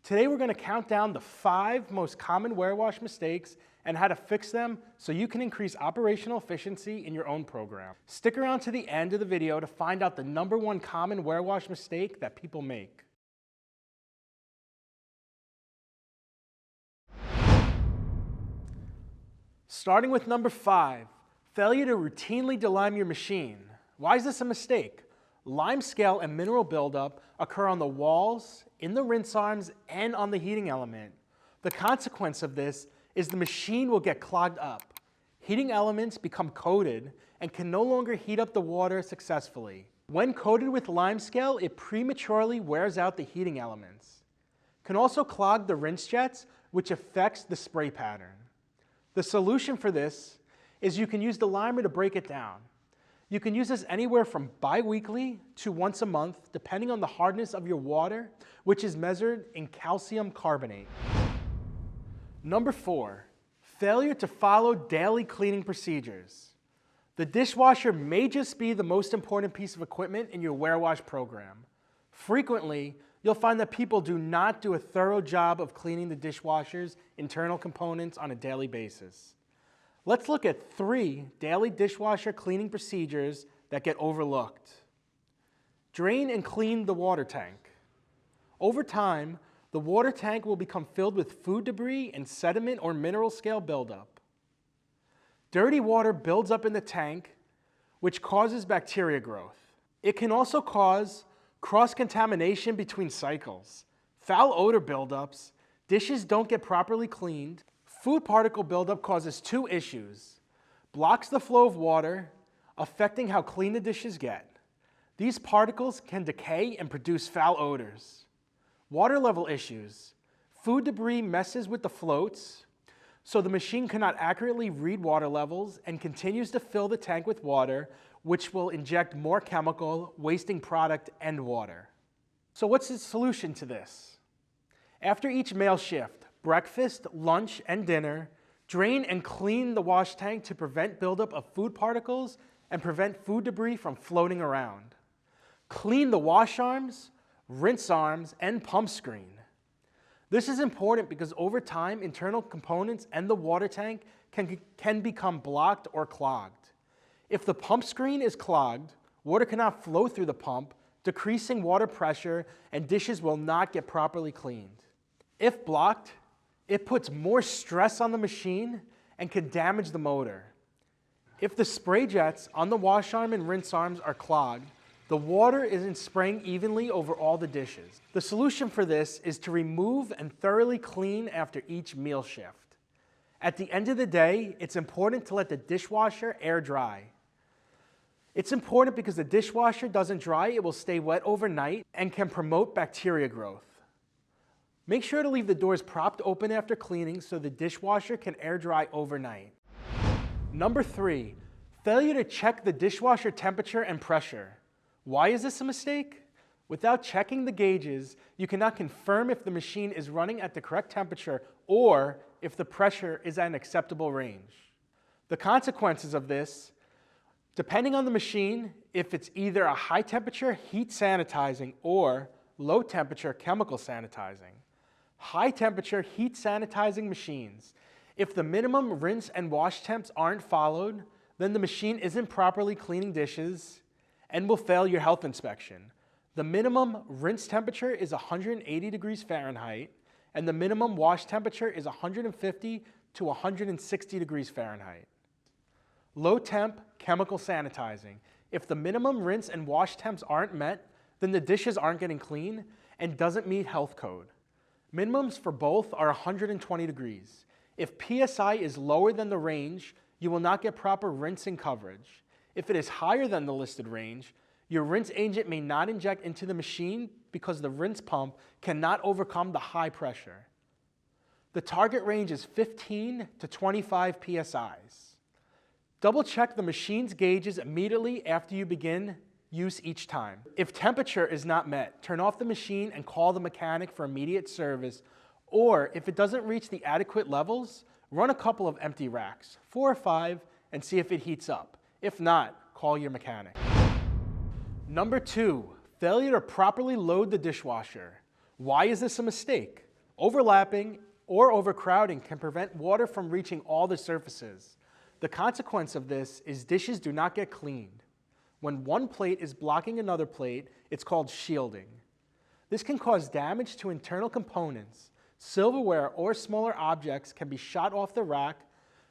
Today we're going to count down the 5 most common warewash mistakes and how to fix them so you can increase operational efficiency in your own program. Stick around to the end of the video to find out the #1 common warewash mistake that people make. Starting with number 5, failure to routinely delime your machine. Why is this a mistake? Lime scale and mineral buildup occur on the walls, in the rinse arms, and on the heating element. The consequence of this is the machine will get clogged up. Heating elements become coated and can no longer heat up the water successfully. When coated with lime scale, it prematurely wears out the heating elements. It can also clog the rinse jets, which affects the spray pattern. The solution for this is you can use Delimer to break it down. You can use this anywhere from bi-weekly to once a month, depending on the hardness of your water, which is measured in calcium carbonate. Number 4, failure to follow daily cleaning procedures. The dishwasher may just be the most important piece of equipment in your warewash program. Frequently, you'll find that people do not do a thorough job of cleaning the dishwasher's internal components on a daily basis. Let's look at 3 daily dishwasher cleaning procedures that get overlooked. Drain and clean the water tank. Over time, the water tank will become filled with food debris and sediment or mineral scale buildup. Dirty water builds up in the tank, which causes bacteria growth. It can also cause cross-contamination between cycles, foul odor buildups, dishes don't get properly cleaned. Food particle buildup causes 2 issues. Blocks the flow of water, affecting how clean the dishes get. These particles can decay and produce foul odors. Water level issues. Food debris messes with the floats, so the machine cannot accurately read water levels and continues to fill the tank with water, which will inject more chemical, wasting product and water. So what's the solution to this? After each meal shift, breakfast, lunch, and dinner, drain and clean the wash tank to prevent buildup of food particles and prevent food debris from floating around. Clean the wash arms, rinse arms, and pump screen. This is important because over time, internal components and the water tank can become blocked or clogged. If the pump screen is clogged, water cannot flow through the pump, decreasing water pressure, and dishes will not get properly cleaned. If blocked, it puts more stress on the machine and can damage the motor. If the spray jets on the wash arm and rinse arms are clogged, the water isn't spraying evenly over all the dishes. The solution for this is to remove and thoroughly clean after each meal shift. At the end of the day, it's important to let the dishwasher air dry. It's important because the dishwasher doesn't dry, it will stay wet overnight and can promote bacteria growth. Make sure to leave the doors propped open after cleaning so the dishwasher can air dry overnight. Number 3, failure to check the dishwasher temperature and pressure. Why is this a mistake? Without checking the gauges, you cannot confirm if the machine is running at the correct temperature or if the pressure is at an acceptable range. The consequences of this, depending on the machine, if it's either a high temperature heat sanitizing or low temperature chemical sanitizing. High temperature heat sanitizing machines. If the minimum rinse and wash temps aren't followed, then the machine isn't properly cleaning dishes and will fail your health inspection. The minimum rinse temperature is 180 degrees Fahrenheit, and the minimum wash temperature is 150 to 160 degrees Fahrenheit. Low temp chemical sanitizing. If the minimum rinse and wash temps aren't met, then the dishes aren't getting clean and doesn't meet health code. Minimums for both are 120 degrees. If PSI is lower than the range, you will not get proper rinsing coverage. If it is higher than the listed range, your rinse agent may not inject into the machine because the rinse pump cannot overcome the high pressure. The target range is 15 to 25 PSIs. Double check the machine's gauges immediately after you begin use each time. If temperature is not met, turn off the machine and call the mechanic for immediate service, or if it doesn't reach the adequate levels, run a couple of empty racks, 4 or 5, and see if it heats up. If not, call your mechanic. Number 2, failure to properly load the dishwasher. Why is this a mistake? Overlapping or overcrowding can prevent water from reaching all the surfaces. The consequence of this is dishes do not get cleaned. When one plate is blocking another plate, it's called shielding. This can cause damage to internal components. Silverware or smaller objects can be shot off the rack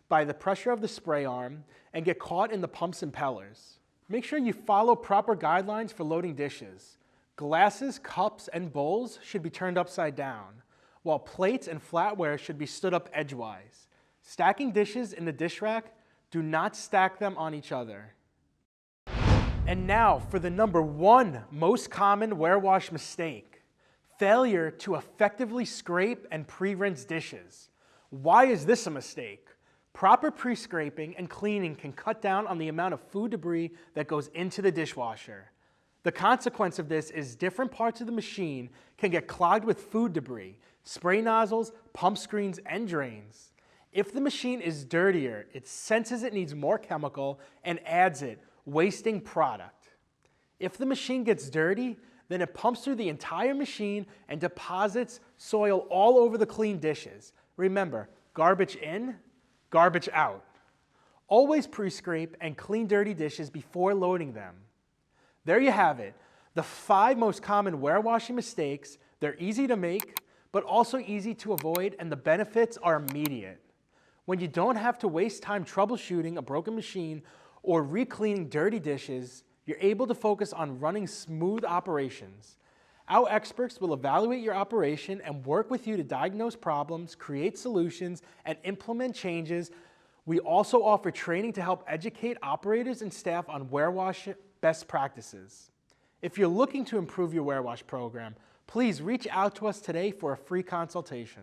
by the pressure of the spray arm and get caught in the pumps and impellers. Make sure you follow proper guidelines for loading dishes. Glasses, cups, and bowls should be turned upside down, while plates and flatware should be stood up edgewise. Stacking dishes in the dish rack, do not stack them on each other. And now for the number 1 most common warewash mistake: failure to effectively scrape and pre-rinse dishes. Why is this a mistake? Proper pre-scraping and cleaning can cut down on the amount of food debris that goes into the dishwasher. The consequence of this is different parts of the machine can get clogged with food debris, spray nozzles, pump screens, and drains. If the machine is dirtier, it senses it needs more chemical and adds it, wasting product. If the machine gets dirty, then it pumps through the entire machine and deposits soil all over the clean dishes. Remember, garbage in, garbage out. Always pre-scrape and clean dirty dishes before loading them. There you have it, the 5 most common warewashing mistakes. They're easy to make, but also easy to avoid, and the benefits are immediate. When you don't have to waste time troubleshooting a broken machine or re-cleaning dirty dishes, you're able to focus on running smooth operations. Our experts will evaluate your operation and work with you to diagnose problems, create solutions, and implement changes. We also offer training to help educate operators and staff on warewash best practices. If you're looking to improve your warewash program, please reach out to us today for a free consultation.